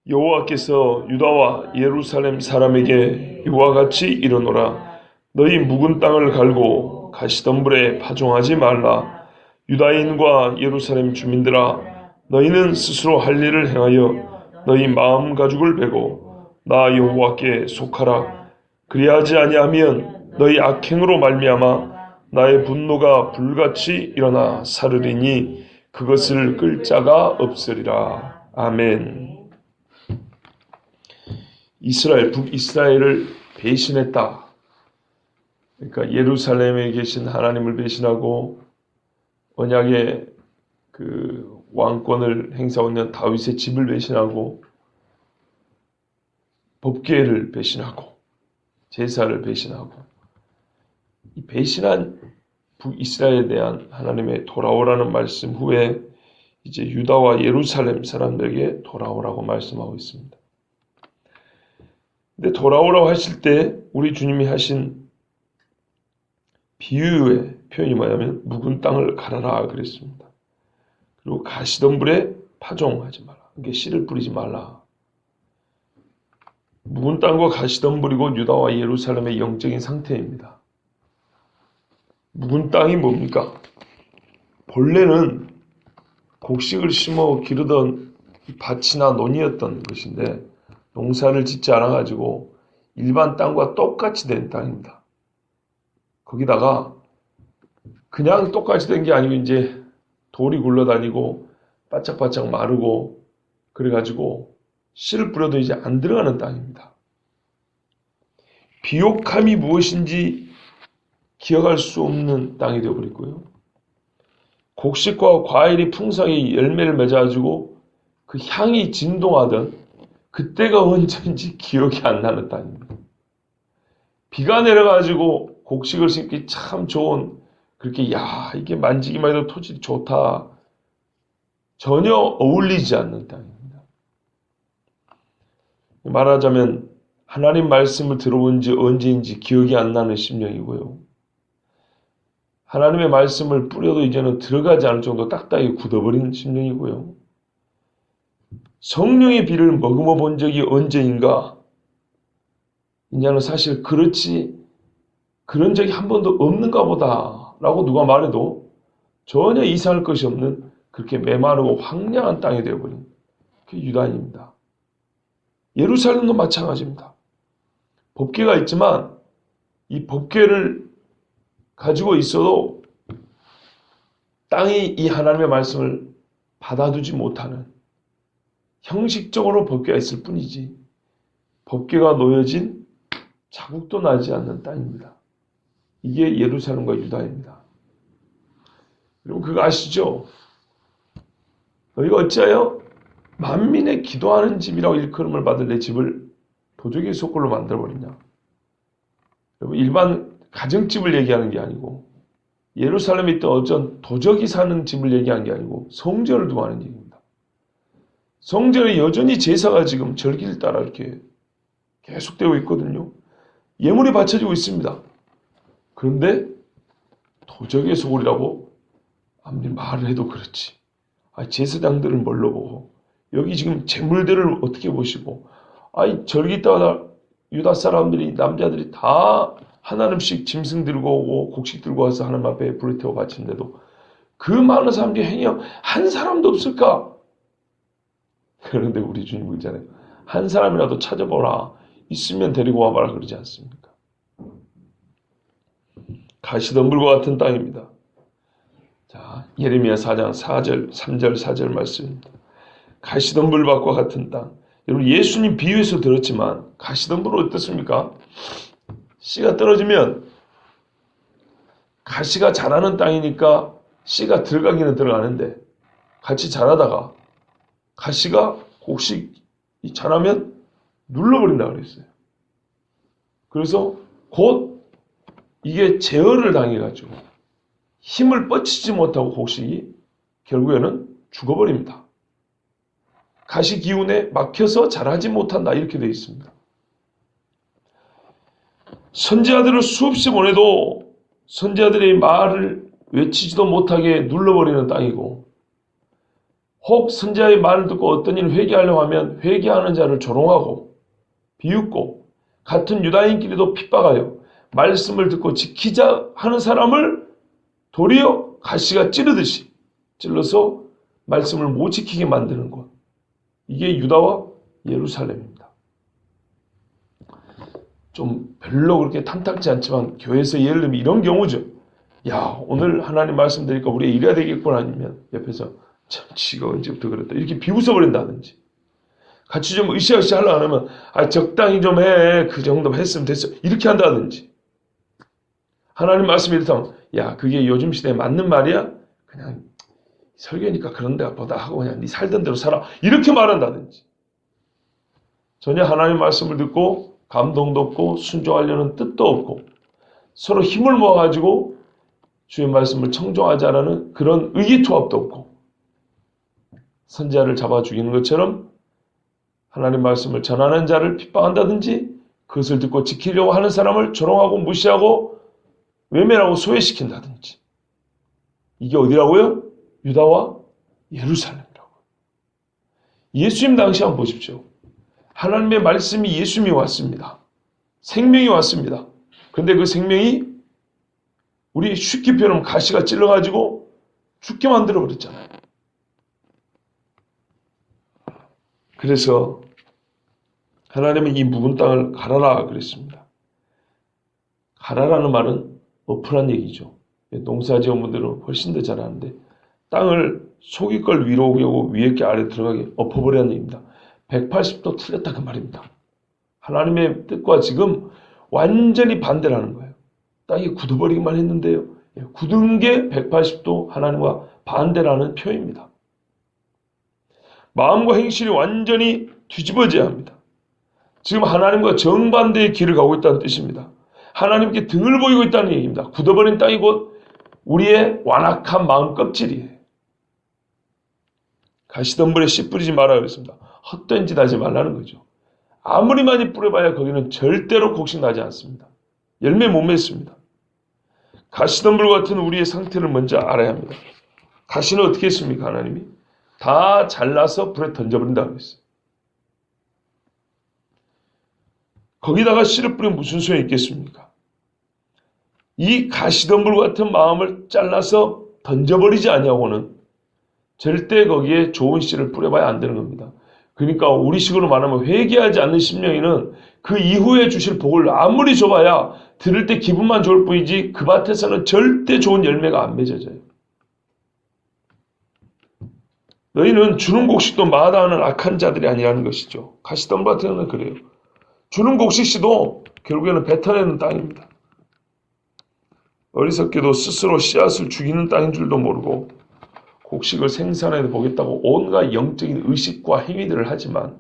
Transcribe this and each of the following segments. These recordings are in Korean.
여호와께서 유다와 예루살렘 사람에게 이와 같이 이르노라. 너희 묵은 땅을 갈고 가시덤불에 파종하지 말라. 유다인과 예루살렘 주민들아, 너희는 스스로 할 일을 행하여 너희 마음 가죽을 베고 나 여호와께 속하라. 그리하지 아니하면 너희 악행으로 말미암아 나의 분노가 불같이 일어나 사르리니 그것을 끌 자가 없으리라. 아멘. 북이스라엘을 배신했다. 그러니까 예루살렘에 계신 하나님을 배신하고 언약의 그 왕권을 행사하고 있는 다윗의 집을 배신하고 법궤를 배신하고 제사를 배신하고 이 배신한 북이스라엘에 대한 하나님의 돌아오라는 말씀 후에 이제 유다와 예루살렘 사람들에게 돌아오라고 말씀하고 있습니다. 근데 돌아오라고 하실 때 우리 주님이 하신 비유의 표현이 뭐냐면 묵은 땅을 갈아라 그랬습니다. 그리고 가시덤불에 파종하지 마라. 그러니까 씨를 뿌리지 말라. 묵은 땅과 가시덤불이고 유다와 예루살렘의 영적인 상태입니다. 묵은 땅이 뭡니까? 본래는 곡식을 심어 기르던 밭이나 논이었던 것인데 농사를 짓지 않아가지고 일반 땅과 똑같이 된 땅입니다. 거기다가 그냥 똑같이 된 게 아니고 이제 돌이 굴러다니고 바짝바짝 마르고 그래가지고 씨를 뿌려도 이제 안 들어가는 땅입니다. 비옥함이 무엇인지 기억할 수 없는 땅이 되어버렸고요. 곡식과 과일이 풍성히 열매를 맺어가지고 그 향이 진동하던 그때가 언제인지 기억이 안 나는 땅입니다. 비가 내려가지고 곡식을 심기 참 좋은 그렇게 이게 만지기만 해도 토질이 좋다. 전혀 어울리지 않는 땅입니다. 말하자면 하나님 말씀을 들어본 지 언제인지 기억이 안 나는 심령이고요. 하나님의 말씀을 뿌려도 이제는 들어가지 않을 정도 딱딱하게 굳어버린 심령이고요. 성령의 비를 머금어 본 적이 언제인가? 이제는 사실 그런 적이 한 번도 없는가 보다 라고 누가 말해도 전혀 이상할 것이 없는 그렇게 메마르고 황량한 땅이 되어버린 그게 유다인입니다. 예루살렘도 마찬가지입니다. 법궤가 있지만 이 법궤를 가지고 있어도 땅이 이 하나님의 말씀을 받아두지 못하는 형식적으로 법궤가 있을 뿐이지 법궤가 놓여진 자국도 나지 않는 땅입니다. 이게 예루살렘과 유다입니다. 여러분 그거 아시죠? 너희가 어찌하여 만민의 기도하는 집이라고 일컬음을 받을 내 집을 도적의 속골로 만들어버리냐. 여러분 일반 가정집을 얘기하는 게 아니고 예루살렘에 있던 어떤 도적이 사는 집을 얘기하는 게 아니고 성전을 두고 하는 얘기입니다. 성전에 여전히 제사가 지금 절기를 따라 이렇게 계속되고 있거든요. 예물이 바쳐지고 있습니다. 그런데 도적의 소굴이라고 아무리 말을 해도 그렇지. 제사장들을 뭘로 보고 여기 지금 재물들을 어떻게 보시고 절기 따라 유다 사람들이 남자들이 다 하나님씩 짐승 들고 오고 곡식 들고 와서 하나님 앞에 불을 태워 바치는데도 그 많은 사람들이 행여 한 사람도 없을까? 그런데 우리 주님 그러잖아요. 한 사람이라도 찾아보라. 있으면 데리고 와봐라 그러지 않습니까? 가시덤불과 같은 땅입니다. 자, 예레미야 4장 4절, 3절, 4절 말씀입니다. 가시덤불밭과 같은 땅. 여러분 예수님 비유에서 들었지만 가시덤불은 어떻습니까? 씨가 떨어지면 가시가 자라는 땅이니까 씨가 들어가기는 들어가는데 같이 자라다가 가시가 곡식이 자라면 눌러버린다 그랬어요. 그래서 곧 이게 제어를 당해가지고 힘을 뻗치지 못하고 곡식이 결국에는 죽어버립니다. 가시 기운에 막혀서 자라지 못한다 이렇게 되어 있습니다. 선지자들을 수없이 보내도 선지자들의 말을 외치지도 못하게 눌러버리는 땅이고 혹 선지자의 말을 듣고 어떤 일을 회개하려고 하면 회개하는 자를 조롱하고 비웃고 같은 유다인끼리도 핍박하여 말씀을 듣고 지키자 하는 사람을 도리어 가시가 찌르듯이 찔러서 말씀을 못 지키게 만드는 것. 이게 유다와 예루살렘입니다. 좀 별로 그렇게 탐탁지 않지만 교회에서 예를 들면 이런 경우죠. 야, 오늘 하나님 말씀 드리니까 우리가 이래야 되겠구나. 아니면 옆에서 참 지가 언제부터 그랬다. 이렇게 비웃어버린다든지. 같이 좀 으쌰으쌰 하려고 안 하면 적당히 좀 해. 그 정도만 했으면 됐어. 이렇게 한다든지. 하나님 말씀이 이렇다면 야, 그게 요즘 시대에 맞는 말이야? 그냥 설교니까 그런데 보다 하고 그냥 네 살던 대로 살아. 이렇게 말한다든지. 전혀 하나님 말씀을 듣고 감동도 없고 순종하려는 뜻도 없고 서로 힘을 모아가지고 주의 말씀을 청종하자라는 그런 의기투합도 없고 선지자를 잡아 죽이는 것처럼 하나님 말씀을 전하는 자를 핍박한다든지 그것을 듣고 지키려고 하는 사람을 조롱하고 무시하고 외면하고 소외시킨다든지. 이게 어디라고요? 유다와 예루살렘이라고. 예수님 당시 한번 보십시오. 하나님의 말씀이 예수님이 왔습니다. 생명이 왔습니다. 그런데 그 생명이 우리 쉽게 표현하면 가시가 찔러가지고 죽게 만들어버렸잖아요. 그래서 하나님은 이 묵은 땅을 갈아라 그랬습니다. 갈아라는 말은 엎으란 얘기죠. 농사지은 분들은 훨씬 더 잘 아는데 땅을 속이 걸 위로 오고 위에 게 아래 들어가게 엎어버리라는 얘기입니다. 180도 틀렸다 그 말입니다. 하나님의 뜻과 지금 완전히 반대라는 거예요. 땅이 굳어버리기만 했는데요. 굳은 게 180도 하나님과 반대라는 표현입니다. 마음과 행실이 완전히 뒤집어져야 합니다. 지금 하나님과 정반대의 길을 가고 있다는 뜻입니다. 하나님께 등을 보이고 있다는 얘기입니다. 굳어버린 땅이 곧 우리의 완악한 마음 껍질이에요. 가시덤불에 씨 뿌리지 말라 그랬습니다. 헛된 짓 하지 말라는 거죠. 아무리 많이 뿌려봐야 거기는 절대로 곡식 나지 않습니다. 열매 못 맺습니다. 가시덤불 같은 우리의 상태를 먼저 알아야 합니다. 가시는 어떻게 했습니까? 하나님이 다 잘라서 불에 던져버린다고 했어요. 거기다가 씨를 뿌리면 무슨 소용이 있겠습니까? 이 가시덤불 같은 마음을 잘라서 던져버리지 아니하고는 절대 거기에 좋은 씨를 뿌려봐야 안 되는 겁니다. 그러니까 우리식으로 말하면 회개하지 않는 심령이는 그 이후에 주실 복을 아무리 줘봐야 들을 때 기분만 좋을 뿐이지 그 밭에서는 절대 좋은 열매가 안 맺어져요. 너희는 주는 곡식도 마다하는 악한 자들이 아니라는 것이죠. 가시덤불 같은 경우는 그래요. 주는 곡식씨도 결국에는 뱉어내는 땅입니다. 어리석게도 스스로 씨앗을 죽이는 땅인 줄도 모르고 곡식을 생산해 보겠다고 온갖 영적인 의식과 행위들을 하지만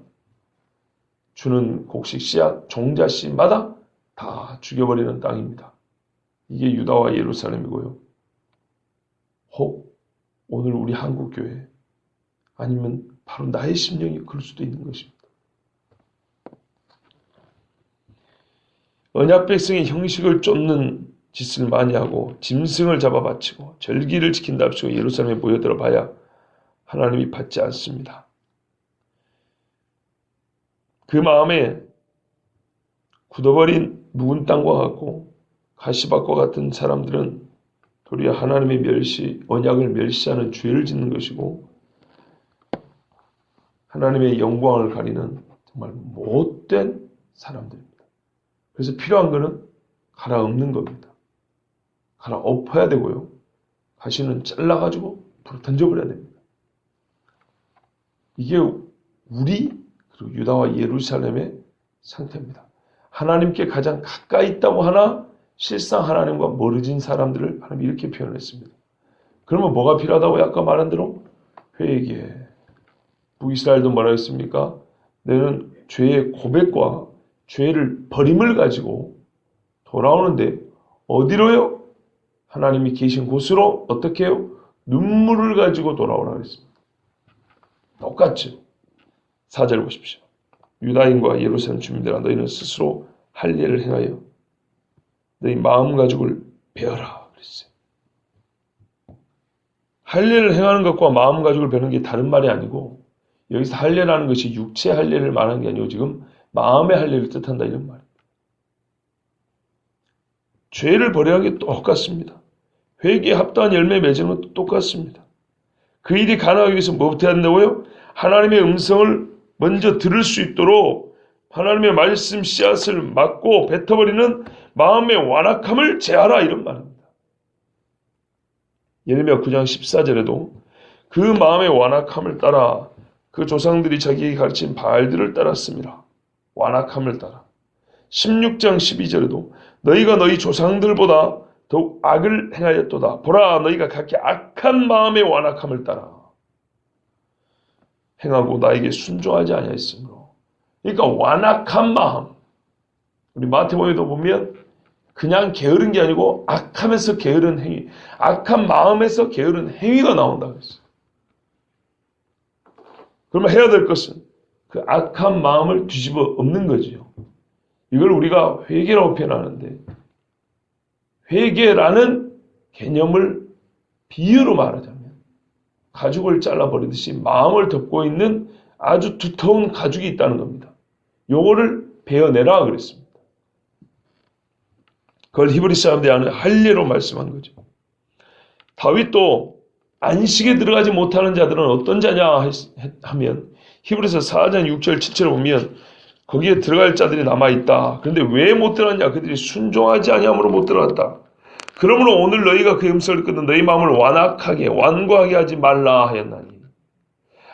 주는 곡식 씨앗, 종자씨마다 다 죽여버리는 땅입니다. 이게 유다와 예루살렘이고요. 혹 오늘 우리 한국교회 아니면 바로 나의 심령이 그럴 수도 있는 것입니다. 언약 백성이 형식을 쫓는 짓을 많이 하고 짐승을 잡아 바치고 절기를 지킨답시고 예루살렘에 모여들어 봐야 하나님이 받지 않습니다. 그 마음에 굳어버린 묵은 땅과 같고 가시밭과 같은 사람들은 도리어 하나님의 멸시, 언약을 멸시하는 죄를 짓는 것이고 하나님의 영광을 가리는 정말 못된 사람들입니다. 그래서 필요한 것은 갈아엎는 겁니다. 갈아엎어야 되고요. 가시는 잘라가지고 불에 던져버려야 됩니다. 이게 우리 그리고 유다와 예루살렘의 상태입니다. 하나님께 가장 가까이 있다고 하나 실상 하나님과 멀어진 사람들을 하나님이 이렇게 표현했습니다. 그러면 뭐가 필요하다고 아까 말한 대로 회개. 북이스라엘도 뭐라 했습니까? 너는 죄의 고백과 죄를 버림을 가지고 돌아오는데 어디로요? 하나님이 계신 곳으로 어떻게 해요? 눈물을 가지고 돌아오라 그랬습니다. 똑같죠. 4절 보십시오. 유다인과 예루살렘 주민들아 너희는 스스로 할 일을 행하여 너희 마음 가죽을 베어라 그랬어요. 할례를 행하는 것과 마음 가죽을 베는 게 다른 말이 아니고 여기서 할례라는 것이 육체 할례를 말하는 게 아니고 지금 마음의 할례를 뜻한다 이런 말입니다. 죄를 버려야 하는 게 똑같습니다. 회개에 합당한 열매 맺는 것도 똑같습니다. 그 일이 가능하기 위해서 뭐부터 해야 된다고요? 하나님의 음성을 먼저 들을 수 있도록 하나님의 말씀 씨앗을 막고 뱉어버리는 마음의 완악함을 제하라 이런 말입니다. 예레미야 9장 14절에도 그 마음의 완악함을 따라 그 조상들이 자기에게 가르친 바알들을 따랐습니다. 완악함을 따라. 16장 12절에도 너희가 너희 조상들보다 더욱 악을 행하였도다. 보라 너희가 각기 악한 마음의 완악함을 따라 행하고 나에게 순종하지 아니하였으므로. 그러니까 완악한 마음. 우리 마태복음에도 보면 그냥 게으른 게 아니고 악함에서 게으른 행위, 악한 마음에서 게으른 행위가 나온다고 했어요. 그러면 해야 될 것은 그 악한 마음을 뒤집어 엎는 거지요. 이걸 우리가 회개라고 표현하는데 회개라는 개념을 비유로 말하자면 가죽을 잘라버리듯이 마음을 덮고 있는 아주 두터운 가죽이 있다는 겁니다. 요거를 베어내라 그랬습니다. 그걸 히브리 사람들이 아는 할례로 말씀한 거죠. 다윗도 안식에 들어가지 못하는 자들은 어떤 자냐 하면 히브리서 4장 6절 7절을 보면 거기에 들어갈 자들이 남아있다. 그런데 왜 못 들어갔냐? 그들이 순종하지 아니함으로 못 들어갔다. 그러므로 오늘 너희가 그 음성을 듣는 너희 마음을 완고하게 하지 말라 하였나니.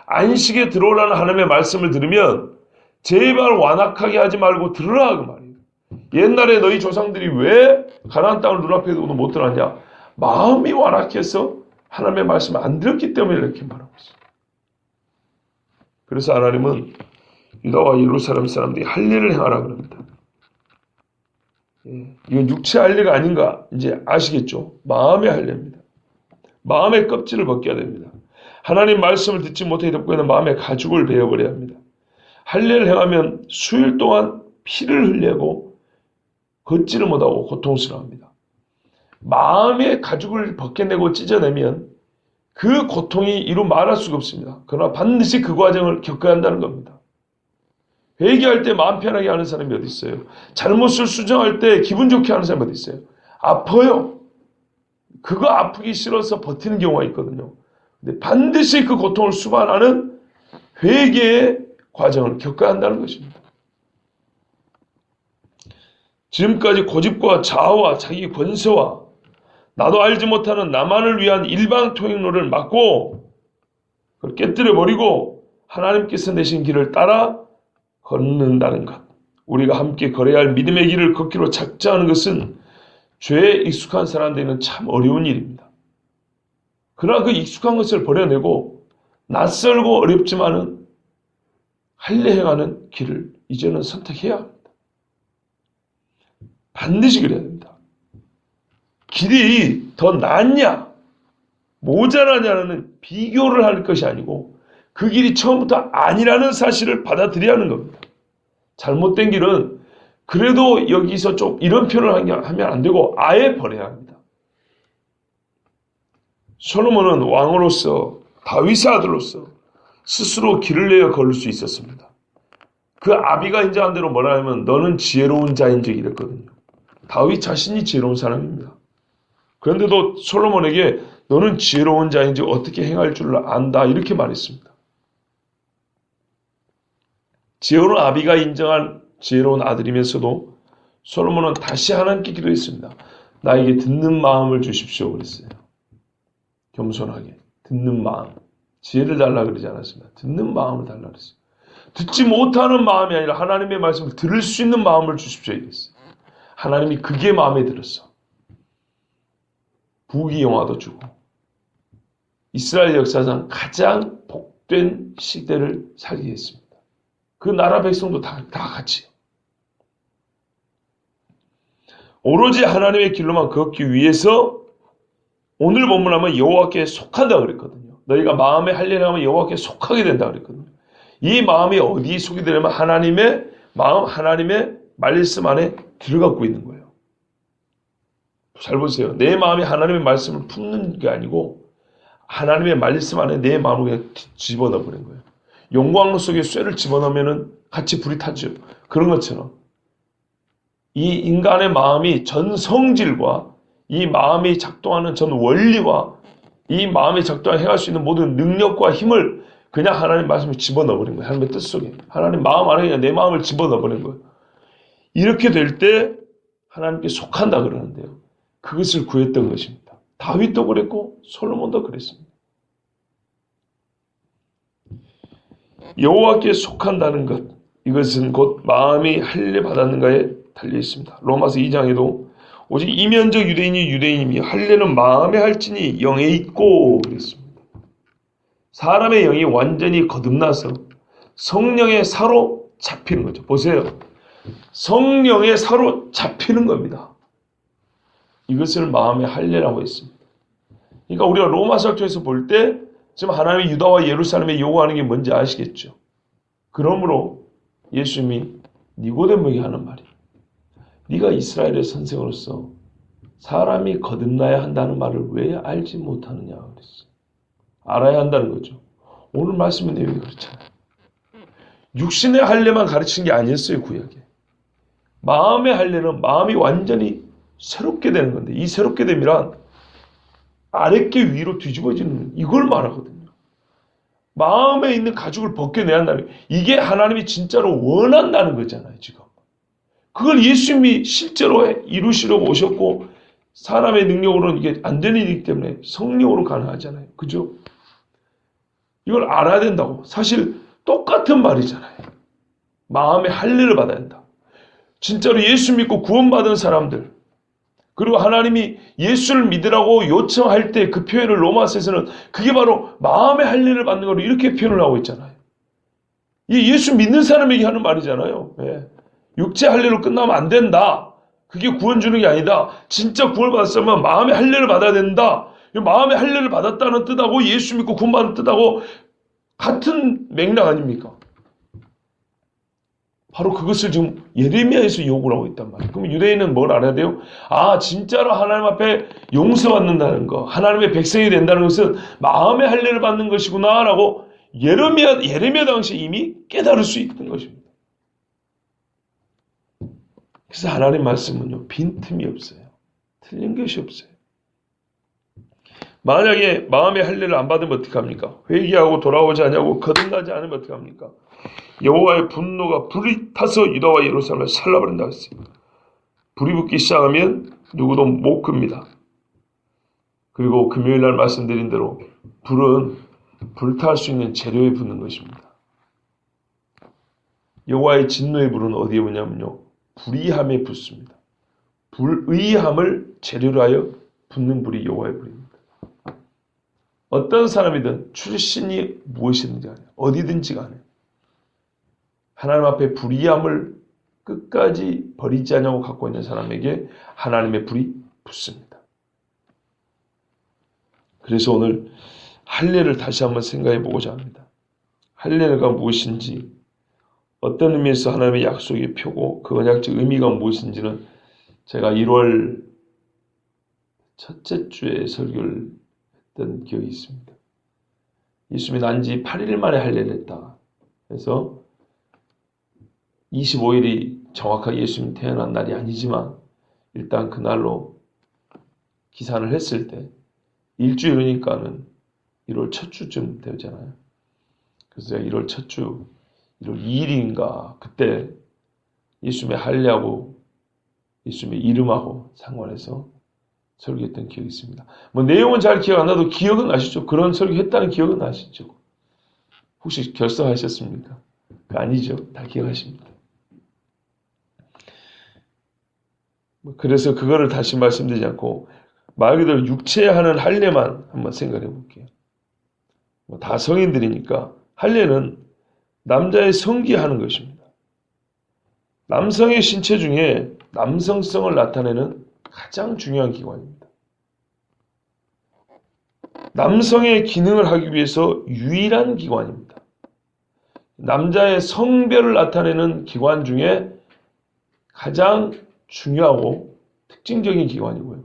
안식에 들어오라는 하나님의 말씀을 들으면 제발 완악하게 하지 말고 들으라 그 말이에요. 옛날에 너희 조상들이 왜 가나안 땅을 눈앞에 두고도 못 들어갔냐? 마음이 완악해서 하나님의 말씀을 안 들었기 때문에 이렇게 말하고 있어요. 그래서 하나님은 유다와 예루살렘 사람들이 할례를 행하라 그럽니다. 이건 육체 할례가 아닌가 이제 아시겠죠? 마음의 할례입니다. 마음의 껍질을 벗겨야 됩니다. 하나님 말씀을 듣지 못하게 덮고 있는 마음의 가죽을 베어버려야 합니다. 할례를 행하면 수일 동안 피를 흘리고 걷지를 못하고 고통스러워합니다. 마음의 가죽을 벗겨내고 찢어내면 그 고통이 이루 말할 수가 없습니다. 그러나 반드시 그 과정을 겪어야 한다는 겁니다. 회개할 때 마음 편하게 하는 사람이 어디 있어요? 잘못을 수정할 때 기분 좋게 하는 사람이 어디 있어요? 아파요. 그거 아프기 싫어서 버티는 경우가 있거든요. 근데 반드시 그 고통을 수반하는 회개의 과정을 겪어야 한다는 것입니다. 지금까지 고집과 자아와 자기 권세와 나도 알지 못하는 나만을 위한 일방 통행로를 막고 그걸 깨뜨려버리고 하나님께서 내신 길을 따라 걷는다는 것. 우리가 함께 걸어야 할 믿음의 길을 걷기로 작정하는 것은 죄에 익숙한 사람들에게는 참 어려운 일입니다. 그러나 그 익숙한 것을 버려내고 낯설고 어렵지만은 할례 행하는 길을 이제는 선택해야 합니다. 반드시 그래야 됩니다. 길이 더 낫냐 모자라냐는 비교를 할 것이 아니고 그 길이 처음부터 아니라는 사실을 받아들여야 하는 겁니다. 잘못된 길은 그래도 여기서 좀 이런 표현을 하면 안 되고 아예 버려야 합니다. 솔로몬은 왕으로서 다윗의 아들로서 스스로 길을 내어 걸을 수 있었습니다. 그 아비가 인정한 대로 뭐라 하면 너는 지혜로운 자인지 이랬거든요. 다윗 자신이 지혜로운 사람입니다. 그런데도 솔로몬에게 너는 지혜로운 자인지 어떻게 행할 줄 안다 이렇게 말했습니다. 지혜로운 아비가 인정한 지혜로운 아들이면서도 솔로몬은 다시 하나님께 기도했습니다. 나에게 듣는 마음을 주십시오 그랬어요. 겸손하게 듣는 마음. 지혜를 달라 그러지 않았습니다. 듣는 마음을 달라 그랬어요. 듣지 못하는 마음이 아니라 하나님의 말씀을 들을 수 있는 마음을 주십시오 이랬어요. 하나님이 그게 마음에 들었어. 부귀영화도 주고 이스라엘 역사상 가장 복된 시대를 살게 했습니다. 그 나라 백성도 다 같이 오로지 하나님의 길로만 걷기 위해서 오늘 본문하면 여호와께 속한다 그랬거든요. 너희가 마음에 할례를 하면 여호와께 속하게 된다 그랬거든요. 이 마음이 어디에 속이 되냐면 하나님의 마음, 하나님의 말씀 안에 들어가고 있는 거예요. 잘 보세요. 내 마음이 하나님의 말씀을 품는 게 아니고 하나님의 말씀 안에 내 마음을 그냥 집어넣어 버린 거예요. 용광로 속에 쇠를 집어넣으면 같이 불이 타죠. 그런 것처럼 이 인간의 마음이 전 성질과 이 마음이 작동하는 전 원리와 이 마음이 작동하게 해갈 수 있는 모든 능력과 힘을 그냥 하나님 말씀에 집어넣어 버린 거예요. 하나님의 뜻 속에. 하나님 마음 안에 그냥 내 마음을 집어넣어 버린 거예요. 이렇게 될 때 하나님께 속한다 그러는데요. 그것을 구했던 것입니다. 다윗도 그랬고 솔로몬도 그랬습니다. 여호와께 속한다는 것, 이것은 곧 마음이 할례 받았는가에 달려 있습니다. 로마서 2장에도 오직 이면적 유대인이 유대인이며 할례는 마음에 할지니 영에 있고 그랬습니다. 사람의 영이 완전히 거듭나서 성령의 사로 잡히는 거죠. 보세요. 성령의 사로 잡히는 겁니다. 이것을 마음의 할례라고 했습니다. 그러니까 우리가 로마서에서 볼 때 지금 하나님이 유다와 예루살렘에 요구하는 게 뭔지 아시겠죠? 그러므로 예수님이 니고데모에게 하는 말이 네가 이스라엘의 선생으로서 사람이 거듭나야 한다는 말을 왜 알지 못하느냐 그랬어요. 알아야 한다는 거죠. 오늘 말씀의 내용이 그렇잖아요. 육신의 할례만 가르치는 게 아니었어요. 구약에. 마음의 할례는 마음이 완전히 새롭게 되는 건데 이 새롭게 됨이란 아랫게 위로 뒤집어지는 이걸 말하거든요. 마음에 있는 가죽을 벗겨내야 한다는 이게 하나님이 진짜로 원한다는 거잖아요. 지금. 그걸 예수님이 실제로 이루시려고 오셨고 사람의 능력으로는 이게 안 되는 일이기 때문에 성령으로 가능하잖아요. 그죠? 이걸 알아야 된다고. 사실 똑같은 말이잖아요. 마음의 할례를 받아야 한다. 진짜로 예수 믿고 구원받은 사람들 그리고 하나님이 예수를 믿으라고 요청할 때 그 표현을 로마서에서는 그게 바로 마음의 할례를 받는 거로 이렇게 표현을 하고 있잖아요. 이게 예수 믿는 사람에게 하는 말이잖아요. 예. 육체 할례로 끝나면 안 된다. 그게 구원 주는 게 아니다. 진짜 구원 받았으면 마음의 할례를 받아야 된다. 마음의 할례를 받았다는 뜻하고 예수 믿고 구원받은 뜻하고 같은 맥락 아닙니까? 바로 그것을 지금 예레미야에서 요구를 하고 있단 말이에요. 그럼 유대인은 뭘 알아야 돼요? 아, 진짜로 하나님 앞에 용서받는다는 거, 하나님의 백성이 된다는 것은 마음의 할례를 받는 것이구나 라고 예레미야 당시에 이미 깨달을 수 있는 것입니다. 그래서 하나님 말씀은요, 빈틈이 없어요. 틀린 것이 없어요. 만약에 마음의 할례를 안 받으면 어떡합니까? 회개하고 돌아오지 않냐고 거듭나지 않으면 어떡합니까? 여호와의 분노가 불이 타서 유다와 예루살렘을 살라버린다 했어요. 불이 붙기 시작하면 누구도 못 끕니다. 그리고 금요일날 말씀드린 대로 불은 불탈 수 있는 재료에 붙는 것입니다. 여호와의 진노의 불은 어디에 붙냐면요. 불의함에 붙습니다. 불의함을 재료로 하여 붙는 불이 여호와의 불입니다. 어떤 사람이든 출신이 무엇이든지 간에 어디든지 간에 하나님 앞에 불의함을 끝까지 버리지 않냐고 갖고 있는 사람에게 하나님의 불이 붙습니다. 그래서 오늘 할례를 다시 한번 생각해 보고자 합니다. 할례가 무엇인지 어떤 의미에서 하나님의 약속의 표고 그 언약적 의미가 무엇인지는 제가 1월 첫째 주에 설교를 했던 기억이 있습니다. 예수님이 난 지 8일 만에 할례를 했다. 그래서 25일이 정확하게 예수님이 태어난 날이 아니지만 일단 그날로 기산을 했을 때 일주일이니까는 1월 첫 주쯤 되잖아요. 그래서 제가 1월 첫 주 1월 2일인가 그때 예수님의 할례하고 예수님의 이름하고 상관해서 설교했던 기억이 있습니다. 뭐 내용은 잘 기억 안 나도 기억은 나시죠? 그런 설교했다는 기억은 나시죠? 혹시 결성하셨습니까? 아니죠. 다 기억하십니다. 그래서 그거를 다시 말씀드리지 않고 말 그대로 육체에 하는 할례만 한번 생각해 볼게요. 다 성인들이니까 할례는 남자의 성기하는 것입니다. 남성의 신체 중에 남성성을 나타내는 가장 중요한 기관입니다. 남성의 기능을 하기 위해서 유일한 기관입니다. 남자의 성별을 나타내는 기관 중에 가장 중요하고 특징적인 기관이고요.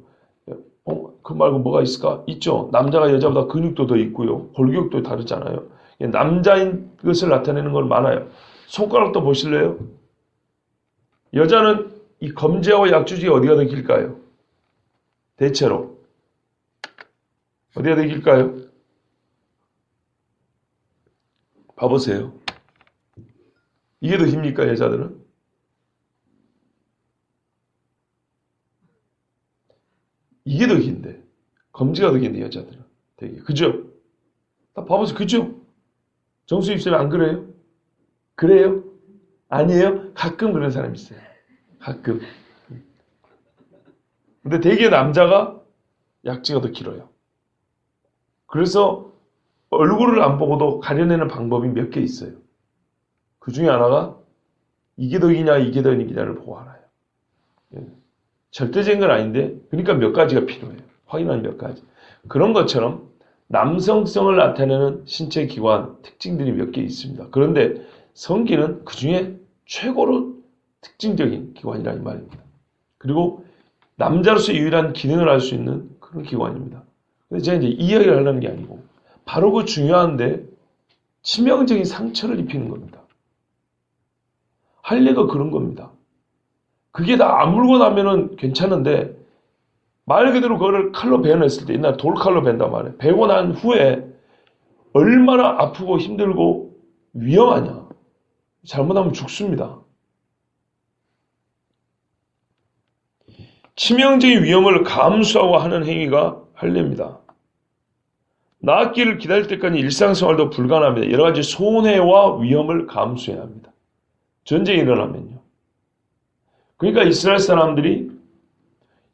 그 말고 뭐가 있을까? 있죠. 남자가 여자보다 근육도 더 있고요. 골격도 다르잖아요. 남자인 것을 나타내는 건 많아요. 손가락도 보실래요? 여자는 이 검지하고 약주지가 어디가 더 길까요? 대체로. 어디가 더 길까요? 봐보세요. 이게 더 깁니까, 여자들은? 이게 더 긴데. 검지가 더 긴데, 여자들은. 되게. 그죠? 다 봐보세요. 그죠? 정수 입술이 안 그래요? 그래요? 아니에요? 가끔 그런 사람 있어요. 가끔. 근데 되게 남자가 약지가 더 길어요. 그래서 얼굴을 안 보고도 가려내는 방법이 몇 개 있어요. 그 중에 하나가 이게 더 기냐 이게 더 기냐를 보고 알아요. 절대적인 건 아닌데 그러니까 몇 가지가 필요해요. 확인하는 몇 가지. 그런 것처럼 남성성을 나타내는 신체 기관 특징들이 몇 개 있습니다. 그런데 성기는 그 중에 최고로 특징적인 기관이라 이 말입니다. 그리고 남자로서 유일한 기능을 할 수 있는 그런 기관입니다. 근데 제가 이제 이 이야기를 하려는 게 아니고 바로 그 중요한데 치명적인 상처를 입히는 겁니다. 할례가 그런 겁니다. 그게 다 아물고 나면은 괜찮은데 말 그대로 그거를 칼로 베어냈을 때 옛날에 돌칼로 벤단 말이에요. 베고 난 후에 얼마나 아프고 힘들고 위험하냐. 잘못하면 죽습니다. 치명적인 위험을 감수하고 하는 행위가 할례입니다. 낫기를 기다릴 때까지 일상생활도 불가능합니다. 여러 가지 손해와 위험을 감수해야 합니다. 전쟁이 일어나면요. 그러니까 이스라엘 사람들이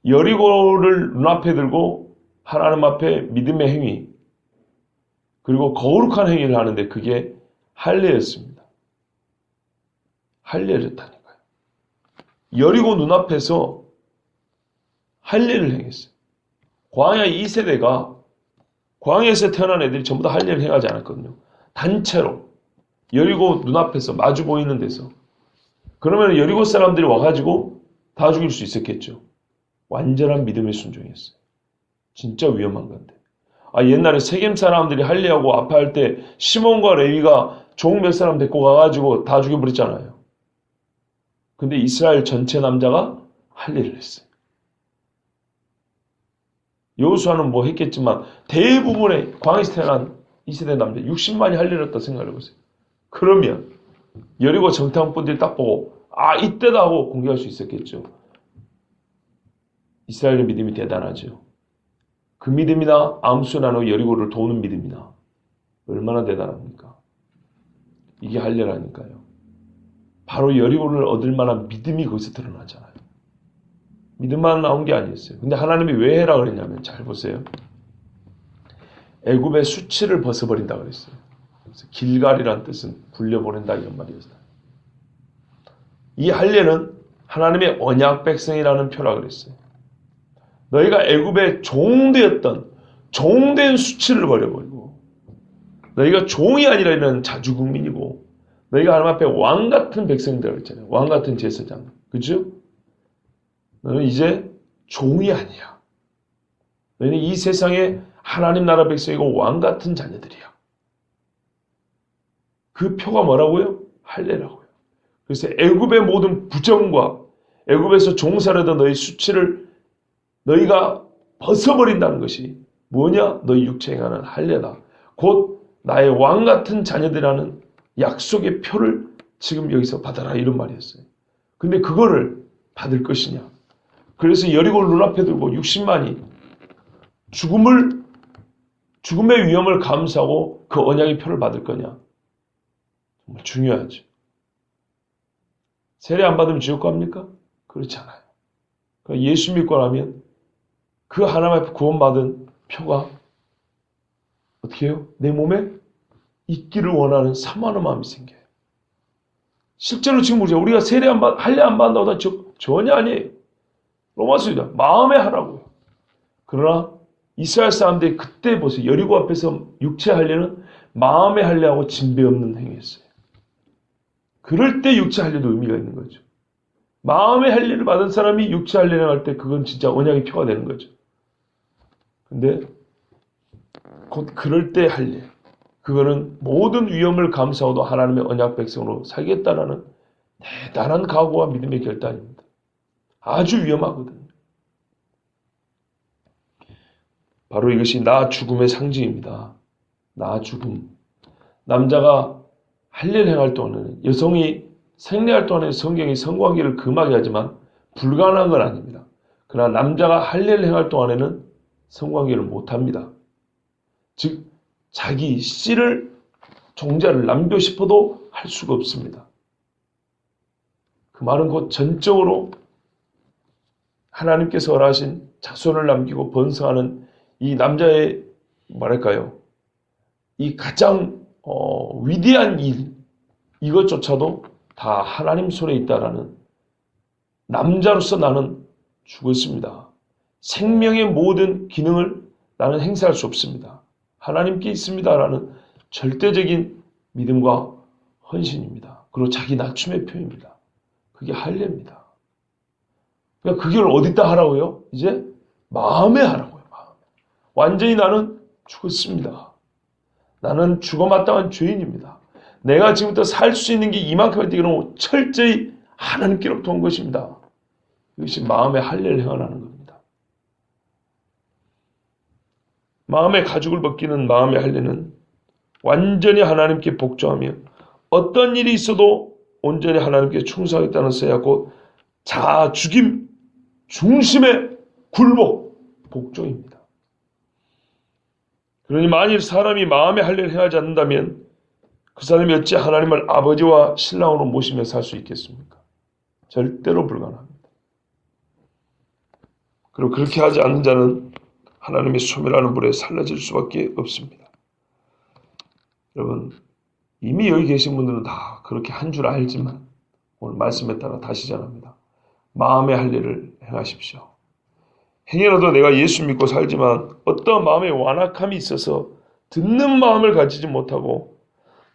여리고를 눈앞에 들고 하나님 앞에 믿음의 행위 그리고 거룩한 행위를 하는데 그게 할례였습니다. 할례를 했다니까요. 여리고 눈앞에서 할례를 행했어요. 광야 2세대가 광야에서 태어난 애들이 전부 다 할례를 행하지 않았거든요. 단체로 여리고 눈앞에서 마주 보이는 데서 그러면 여리고 사람들이 와가지고 다 죽일 수 있었겠죠. 완전한 믿음의 순종이었어요. 진짜 위험한 건데. 옛날에 세겜 사람들이 할례하고 아파할 때 시몬과 레위가 종 몇 사람 데리고 가가지고 다 죽여버렸잖아요. 근데 이스라엘 전체 남자가 할례를 했어요. 여호수아는 뭐 했겠지만 대부분의 광야에서 태어난 2세대 남자 60만이 할례를 했다 생각을 해보세요. 그러면 여리고 정탐꾼들이 딱 보고 이때다 하고 공격할 수 있었겠죠. 이스라엘의 믿음이 대단하죠. 그 믿음이나 암수나노 여리고를 도우는 믿음이나 얼마나 대단합니까? 이게 할례라니까요. 바로 여리고를 얻을 만한 믿음이 거기서 드러나잖아요. 믿음만 나온 게 아니었어요. 근데 하나님이 왜 해라 그랬냐면 잘 보세요. 애굽의 수치를 벗어버린다 그랬어요. 그래서 길갈이란 뜻은 굴려보낸다 이런 말이었어요. 이 할례는 하나님의 언약 백성이라는 표라 그랬어요. 너희가 애굽의 종되었던 종된 수치를 버려버리고 너희가 종이 아니라 이런 자주국민이고 너희가 하나님 앞에 왕 같은 백성들 그랬잖아요. 왕 같은 제사장. 그죠? 너는 이제 종이 아니야. 너희는 이 세상에 하나님 나라 백성이고 왕 같은 자녀들이야. 그 표가 뭐라고요? 할례라고요. 그래서 애굽의 모든 부정과 애굽에서 종살하던 너희 수치를 너희가 벗어버린다는 것이 뭐냐? 너희 육체에 관한 할례다. 곧 나의 왕 같은 자녀들이라는 약속의 표를 지금 여기서 받아라 이런 말이었어요. 근데 그거를 받을 것이냐? 그래서 여리고를 눈앞에 두고 60만이 죽음의 위험을 감수하고 그 언약의 표를 받을 거냐? 정말 중요하죠. 세례 안 받으면 지옥 갑니까? 그렇지 않아요. 그러니까 예수 믿고 나면 그 하나님 앞에 구원받은 표가 어떻게 해요? 내 몸에 있기를 원하는 사모하는 마음이 생겨요. 실제로 지금 우리가 세례 할례 안 받는다고 다 전혀 아니에요. 로마서입니다. 마음에 하라고요. 그러나 이스라엘 사람들이 그때 보세요. 여리고 앞에서 육체 할례는 마음에 할례하고 진배 없는 행위였어요. 그럴 때 육체 할례도 의미가 있는 거죠. 마음의 할례를 받은 사람이 육체 할례를 할 때 그건 진짜 언약의 표가 되는 거죠. 근데 곧 그럴 때 할 일, 그거는 모든 위험을 감수하고도 하나님의 언약 백성으로 살겠다라는 대단한 각오와 믿음의 결단입니다. 아주 위험하거든요. 바로 이것이 나 죽음의 상징입니다. 나 죽음. 남자가 할례를 행할 동안에는, 여성이 생리할 동안에 성경이 성관계를 금하게 하지만 불가능한 건 아닙니다. 그러나 남자가 할례를 행할 동안에는 성관계를 못합니다. 즉 자기 씨를 종자를 남기고 싶어도 할 수가 없습니다. 그 말은 곧 전적으로 하나님께서 허락하신 자손을 남기고 번성하는 이 남자의 뭐랄까요, 이 가장 위대한 일, 이것조차도 다 하나님 손에 있다라는, 남자로서 나는 죽었습니다. 생명의 모든 기능을 나는 행사할 수 없습니다. 하나님께 있습니다라는 절대적인 믿음과 헌신입니다. 그리고 자기 낮춤의 표현입니다. 그게 할례입니다. 그러니까 그걸 어디다 하라고요? 이제 마음에 하라고요. 마음에. 완전히 나는 죽었습니다. 나는 죽어마땅한 죄인입니다. 내가 지금부터 살 수 있는 게 이만큼일 때 그러면 철저히 하나님께로부터 온 것입니다. 이것이 마음의 할례를 행하라는 겁니다. 마음의 가죽을 벗기는 마음의 할례는 완전히 하나님께 복종하며 어떤 일이 있어도 온전히 하나님께 충성하겠다는 것이고 자아 죽임, 중심의 굴복, 복종입니다. 그러니 만일 사람이 마음의 할례를 행하지 않는다면 그 사람이 어찌 하나님을 아버지와 신랑으로 모시며 살 수 있겠습니까? 절대로 불가능합니다. 그리고 그렇게 하지 않는 자는 하나님의 소멸하는 불에 살라질 수밖에 없습니다. 여러분, 이미 여기 계신 분들은 다 그렇게 한 줄 알지만 오늘 말씀에 따라 다시 전합니다. 마음의 할례를 행하십시오. 행여라도 내가 예수 믿고 살지만 어떤 마음의 완악함이 있어서 듣는 마음을 가지지 못하고,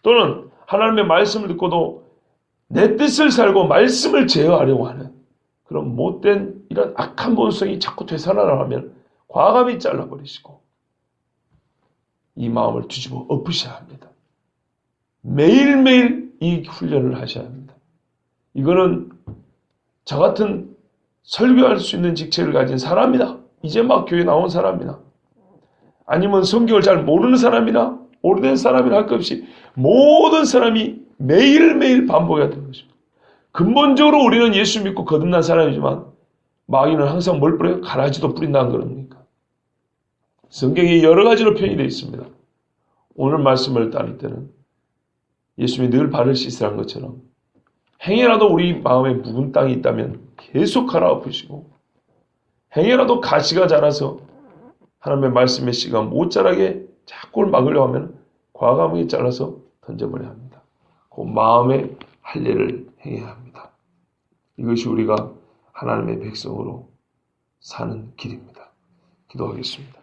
또는 하나님의 말씀을 듣고도 내 뜻을 살고 말씀을 제어하려고 하는 그런 못된 이런 악한 본성이 자꾸 되살아나면 과감히 잘라버리시고 이 마음을 뒤집어 엎으셔야 합니다. 매일매일 이 훈련을 하셔야 합니다. 이거는 저 같은 설교할 수 있는 직책을 가진 사람이나 이제 막 교회 나온 사람이나 아니면 성경을 잘 모르는 사람이나 오래된 사람이나 할 것 없이 모든 사람이 매일매일 반복해야 되는 것입니다. 근본적으로 우리는 예수 믿고 거듭난 사람이지만 마귀는 항상 뭘 뿌려요? 가라지도 뿌린다는 겁니까? 성경에 여러 가지로 표현이 되어 있습니다. 오늘 말씀을 따를 때는 예수님이 늘 발을 씻으라는 것처럼 행여라도 우리 마음에 묵은 땅이 있다면 계속 갈아엎으시고, 행여라도 가시가 자라서 하나님의 말씀의 씨가 못 자라게 자꾸 막으려고 하면 과감하게 잘라서 던져버려야 합니다. 그 마음의 할례를 행해야 합니다. 이것이 우리가 하나님의 백성으로 사는 길입니다. 기도하겠습니다.